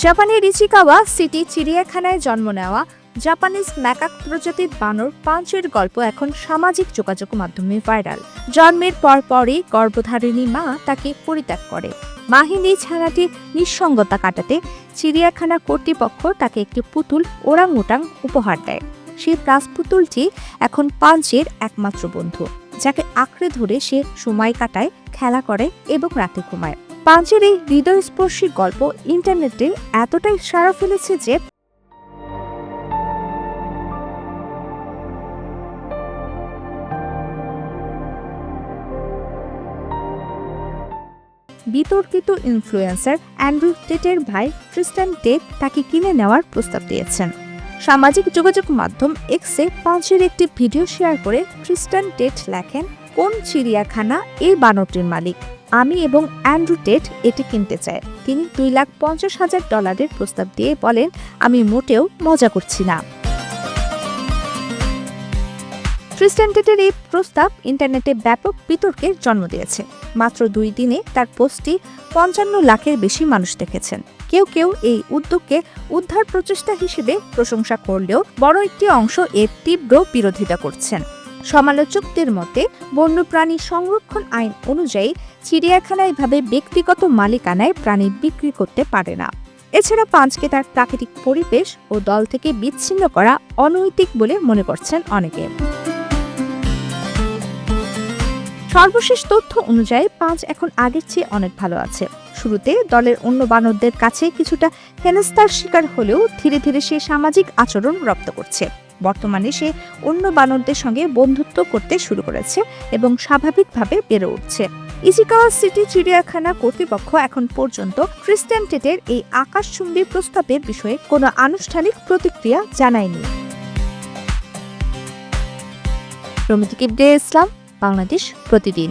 জাপানের ইচিকাওয়া সিটি চিড়িয়াখানায় জন্ম নেওয়া জাপানিজ ম্যাকাক প্রজাতির বানর পাঞ্চের গল্প এখন সামাজিক যোগাযোগ মাধ্যমে ভাইরাল। জন্মের পরপরই গর্ভধারিণী মা তাকে পরিত্যাগ করে। মাহিনী ছানাটির নিঃসঙ্গতা কাটাতে চিড়িয়াখানা কর্তৃপক্ষ তাকে একটি পুতুল ওরাংউটাং উপহার দেয়। সেই রাজপুতুলটি এখন পাঞ্চের একমাত্র বন্ধু, যাকে আঁকড়ে ধরে সে সময় কাটায়, খেলা করে এবং রাতে ঘুমায়। পাঞ্চের এই হৃদয়স্পর্শী গল্প ইন্টারনেটে এতটাই সাড়া ফেলেছে যে বিতর্কিত ইনফ্লুয়েন্সার অ্যান্ড্রু টেটের ভাই ট্রিস্টান টেট তাকে কিনে নেওয়ার প্রস্তাব দিয়েছেন। সামাজিক যোগাযোগ মাধ্যম এক্সে পাঞ্চের একটি ভিডিও শেয়ার করে ট্রিস্টান টেট লেখেন, কোন চিড়িয়াখানা এই বানরটির মালিক? আমি এবং অ্যান্ড্রু টেট এটি কিনতে চাই। তিনি $250,000 প্রস্তাব দিয়ে বলেন, আমি মোটেও মজা করছি না। ট্রিস্টান টেটের এই প্রস্তাব ইন্টারনেটে ব্যাপক বিতর্কের জন্ম দিয়েছে। মাত্র 2 দিনে তার পোস্টটি 55 লাখের বেশি মানুষ দেখেছেন। কেউ কেউ এই উদ্যোগকে উদ্ধার প্রচেষ্টা হিসেবে প্রশংসা করলেও বড় একটি অংশ এর তীব্র বিরোধিতা করছেন। সমালোচকদের মতে, বন্যপ্রাণী সংরক্ষণ আইন অনুযায়ী চিড়িয়াখানা এভাবে ব্যক্তিগত মালিকানায় প্রাণী বিক্রি করতে পারে না। এছাড়া পাঞ্চকে তার প্রাকৃতিক পরিবেশ ও দল থেকে বিচ্ছিন্ন করা অনৈতিক বলে মনে করছেন অনেকে। সর্বশেষ তথ্য অনুযায়ী পাঞ্চ এখন আগের চেয়ে অনেক ভালো আছে। শুরুতে দলের অন্য বানরদের কাছে কিছুটা হেনস্থার শিকার হলেও ধীরে ধীরে সে সামাজিক আচরণ রপ্ত করছে। বর্তমানে সে অন্য বানরদের সঙ্গে বন্ধুত্ব করতে শুরু করেছে এবং স্বাভাবিকভাবে বেড়ে উঠছে। ইচিকাওয়া সিটি চিড়িয়াখানা কর্তৃপক্ষ এখন পর্যন্ত ট্রিস্টান টেটের এই আকাশচুম্বী প্রস্তাবের বিষয়ে কোনো আনুষ্ঠানিক প্রতিক্রিয়া জানায়নি। রমিত ইসলাম, বাংলাদেশ প্রতিদিন।